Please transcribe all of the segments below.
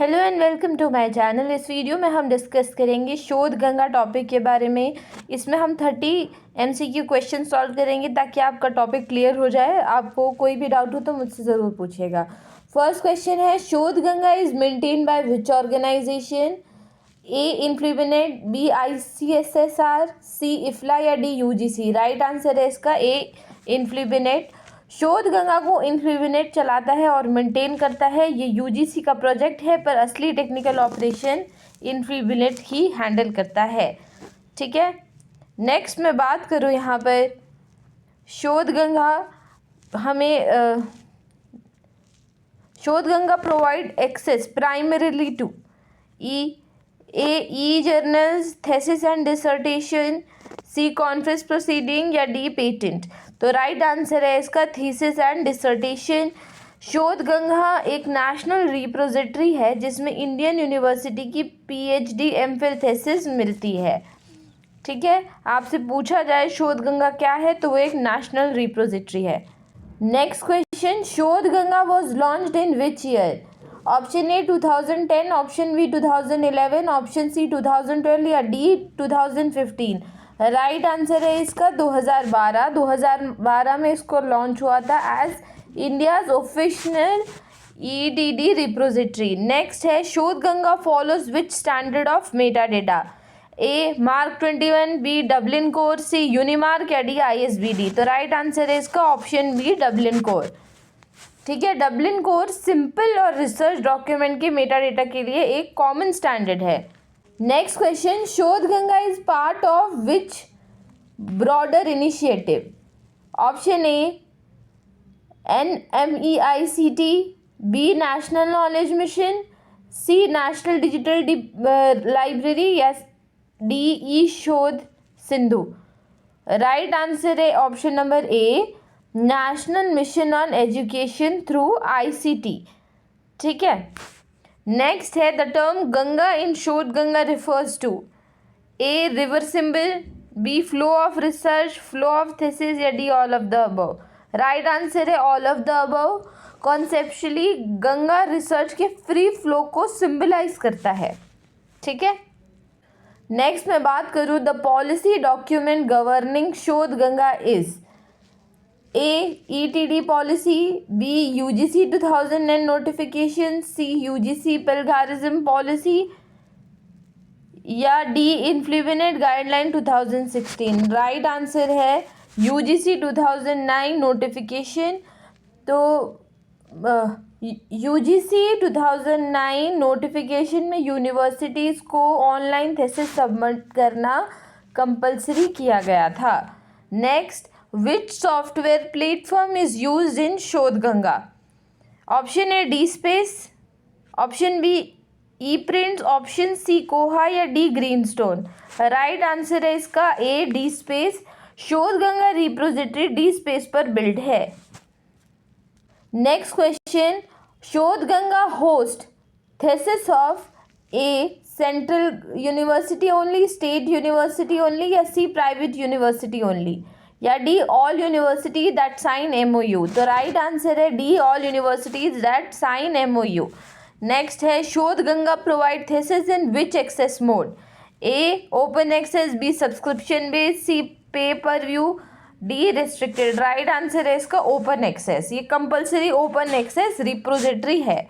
Hello and welcome to my channel. इस video में हम डिस्कस करेंगे शोध गंगा टॉपिक के बारे में। इसमें हम 30 MCQ क्वेश्चन सॉल्व करेंगे ताकि आपका टॉपिक क्लियर हो जाए। आपको कोई भी डाउट हो तो मुझसे ज़रूर पूछिएगा। फर्स्ट क्वेश्चन है, Shodh Ganga is maintain by which organisation? A INFLIBNET, B ICSSR, C IFLA या डी UGC। राइट आंसर है इसका ए इन्फ्लुमिनेट। शोध गंगा को इन्फ्लुमिनेट चलाता है और मेंटेन करता है। ये UGC का प्रोजेक्ट है, पर असली टेक्निकल ऑपरेशन इन्फ्लुमिनेट ही हैंडल करता है। ठीक है, नेक्स्ट मैं बात करूँ यहाँ पर शोध गंगा हमें Shodh Ganga provide access primarily to e journals, thesis and dissertation, C conference proceeding या डी पेटेंट। तो राइट आंसर है इसका थीसिस एंड डिसर्टेशन। शोध गंगा एक नेशनल रिपोजिटरी है जिसमें इंडियन यूनिवर्सिटी की PhD MPhil थेसिस मिलती है। ठीक है, आपसे पूछा जाए शोध गंगा क्या है तो वो एक नेशनल रिपोजिटरी है। Next question, Shodh Ganga was launched in which year? Option A 2010, option B 2011, option C 2012 या डी 2015। राइट आंसर है इसका 2012। 2012 में इसको लॉन्च हुआ था as India's official EDD repository. Next है, Shodh Ganga follows which standard of metadata? A MARC 21, B Dublin Core, C UNIMARC या D ISBD। तो राइट आंसर है इसका ऑप्शन बी डबलिन कोर। ठीक है, डबलिन कोर सिंपल और रिसर्च डॉक्यूमेंट के metadata के लिए एक कॉमन स्टैंडर्ड है। Next question, Shodh Ganga is part of which broader initiative? Option A NMEICT, B national knowledge mission, C national digital library या D E Shodh Sindhu. Right answer है option number A national mission on education through ICT। ठीक है, next है, the term Ganga in Shodh Ganga refers to A river symbol, B flow of research, flow of thesis या D all of the above. Right answer है all of the above. Conceptually Ganga research के free flow को symbolise करता है। ठीक है, next मैं बात करूँ the policy document governing Shodh Ganga is A ETD policy, B UGC 2009 notification, C UGC plagiarism policy या D INFLIBNET guideline 2016। Right answer है UGC 2009 नोटिफिकेशन। तो UGC 2009 नोटिफिकेशन में यूनिवर्सिटीज़ को ऑनलाइन थेसिस सबमिट करना कंपलसरी किया गया था। Next, which software platform is used in Shodh Ganga? Option A DSpace, option B ePrints, option C Koha या D Greenstone. Right answer है इसका ए DSpace. Shodh Ganga repository DSpace पर build है। Next question, Shodh Ganga host thesis of A central university only, state university only या C private university only या D all university that sign MOU। तो right answer है D all universities that sign MOU। Next है, Shodh Ganga provide thesis in which access mode? A open access, B subscription based, C pay per view, D restricted. Right answer है इसका open access. ये compulsory open access repository है।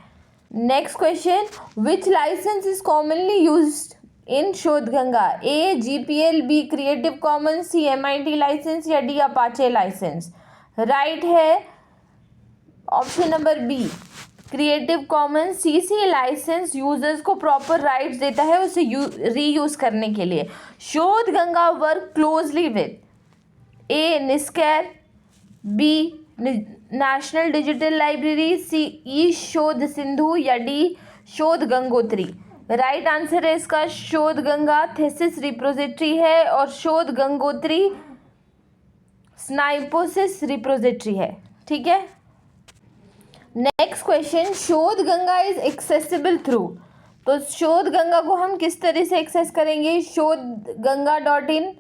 Next question, which licence is commonly used in Shodh Ganga? A GPL, B creative commons, C MIT licence या D Apache licence. Right है option number B creative commons. CC licence users को proper rights देता है उसे reuse करने के लिए। Shodh Ganga work closely with A NISCAIR, B national digital library, C e Shodh Sindhu या डी शोध गंगोत्री। राइट आंसर है इसका शोध गंगा थेसिस रिपोजिटरी है और शोध गंगोत्री स्नाइपोसिस रिपोजिटरी है। ठीक है, next question, Shodh Ganga is accessible through. तो शोध गंगा को हम किस तरह से एक्सेस करेंगे? शोध गंगा .in,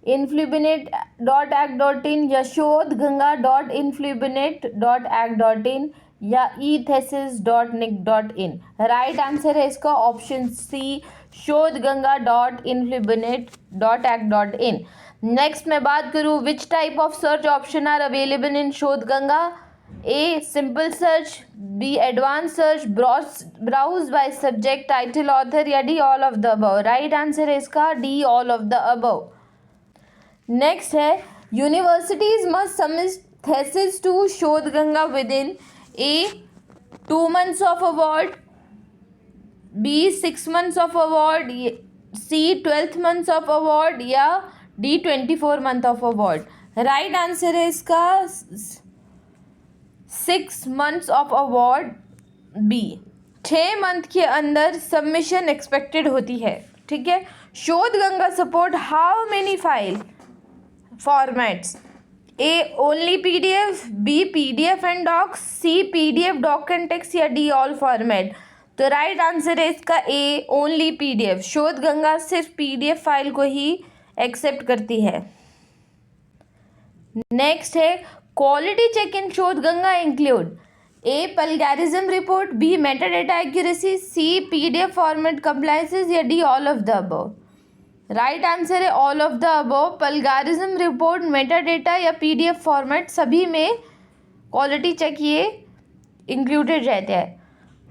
influminate.act.in या शोध गंगा .influminate.act.in या ethesis.nic.in। राइट आंसर है इसका ऑप्शन सी, shodhganga.inflibinet.act.in। नेक्स्ट मैं बात करूँ, which type of search option are available in Shodhganga? A simple search, B advance search, browse by subject title author, या D all of the above. Right answer है इसका D all of the above. Next है, universities must submit thesis to Shodhganga within A 2 months of award, B 6 months of award, C 12th months of award, या D 24 month of award। Right answer है इसका 6 months of award, B। 6 month के अंदर submission expected होती है, ठीक है। Shodhganga support how many file formats? A only PDF, B PDF and docs, C PDF doc and text, या D ऑल फॉर्मेट। तो राइट आंसर है इसका ए ओनली PDF। शोधगंगा सिर्फ PDF फाइल को ही एक्सेप्ट करती है। नेक्स्ट है, quality check in Shodhganga include A plagiarism report, B metadata accuracy, C PDF format compliances, या D all of the above. Right answer है all of the above. Plagiarism report, metadata या PDF format सभी में quality check ये included रहते हैं।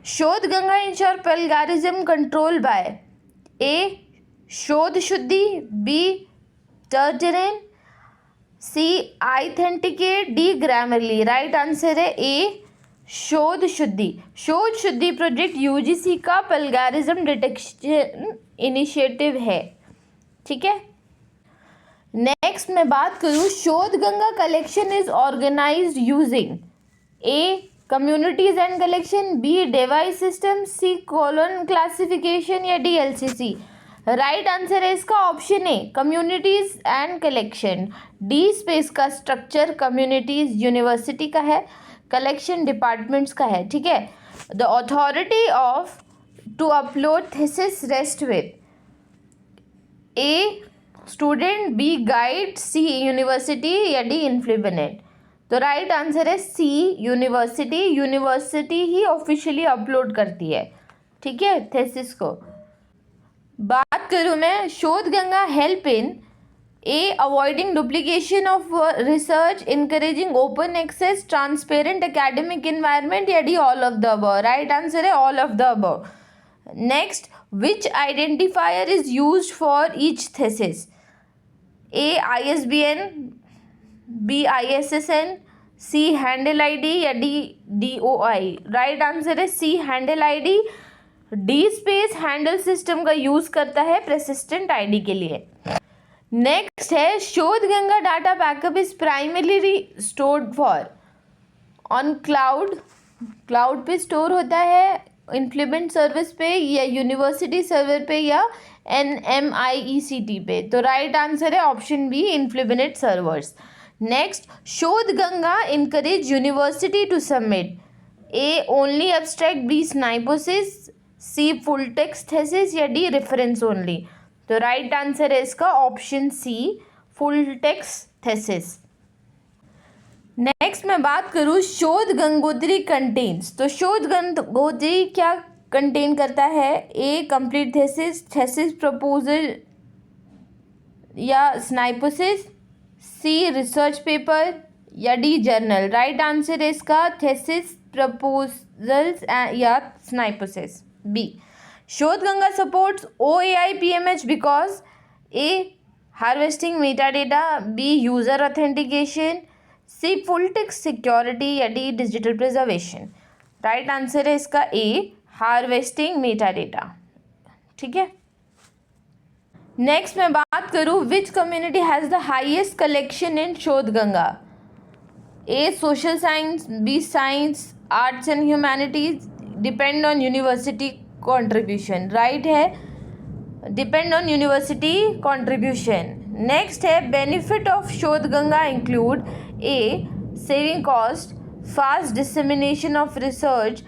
Shodhganga ensure plagiarism control by A Shodh Shuddhi, B Turnitin, C authenticate, D Grammarly. Right answer है A Shodh शुद्धि। शोध शुद्धि प्रोजेक्ट UGC का प्लगैरिज्म डिटेक्शन इनिशिएटिव है, ठीक है। नेक्स्ट मैं बात करूँ, Shodhganga collection is organised using A communities and collection, B device system, C colon classification, या D LCC। राइट आंसर है इसका option A communities and collection. D space का स्ट्रक्चर कम्युनिटीज यूनिवर्सिटी का है, कलेक्शन डिपार्टमेंट्स का है, ठीक है। The authority of to upload thesis rest with A student, B guide, C university, या D इन्फ्लिबिनेट। तो राइट आंसर है C यूनिवर्सिटी। यूनिवर्सिटी ही ऑफिशियली अपलोड करती है, ठीक है, थीसिस को। बात करूँ मैं, Shodhganga help in A avoiding duplication of research, encouraging open access, transparent academic environment, या D all of the above. Right answer है all of the above. Next, which identifier is used for each thesis? A ISBN, B ISSN, C handle ID, या D DOI। Right answer है C handle ID। D space handle system का use करता है persistent ID के लिए। Next है, Shodhganga data backup is primarily stored for on cloud पे store होता है, इन्फ्लिबिनेट सर्विस पे, या यूनिवर्सिटी सर्वर पे, या NMIECT पे। तो राइट आंसर है option B INFLIBNET servers. Next, Shodhganga encourage university to submit A only abstract, B synopsis, C full text thesis, या D रेफरेंस ओनली। तो राइट आंसर है इसका option C full text thesis. Next मैं बात करूँ, शोध गंगोत्री कंटेन्स। तो शोध गंगोत्री क्या कंटेन करता है? ए कंप्लीट थीसिस प्रपोजल या स्नाइपोसिस, सी रिसर्च पेपर, या डी जर्नल। राइट आंसर है इसका थीसिस, प्रपोजल्स या synopsis, B. Shodhganga supports OAI PMH because A harvesting metadata, B user authentication, C full text security, या D digital preservation. Right answer है इसका ए harvesting metadata, ठीक है। Next मैं बात करूँ, which community has the highest collection in Shodhganga? A social science, B science, arts and humanities, depend on university contribution. Right है depend on university contribution. Next है benefit of Shodhganga include A saving cost, fast dissemination of research,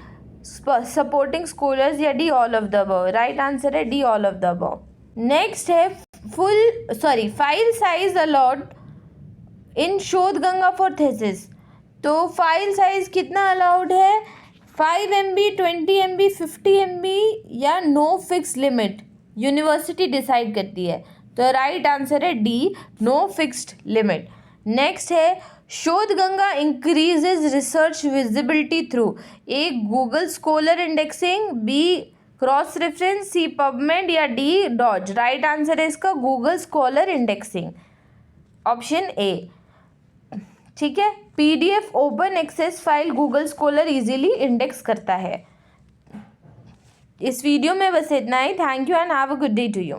supporting scholars, या D all of the above. Right answer है D all of the above. Next है file size allot in Shodhganga for thesis. तो file size कितना allowed है, 5 MB, 20 MB, 50 MB या no fix limit, university decide करती है। तो राइट आंसर है D, no fixed limit. Next है Shodh Ganga increases research visibility through A Google Scholar indexing, B cross reference, C PubMed या D DOAJ. Right answer है इसका Google Scholar indexing, option A. ठीक है, PDF open access file Google Scholar easily index करता है। इस video में बस इतना ही। Thank you and have a good day to you.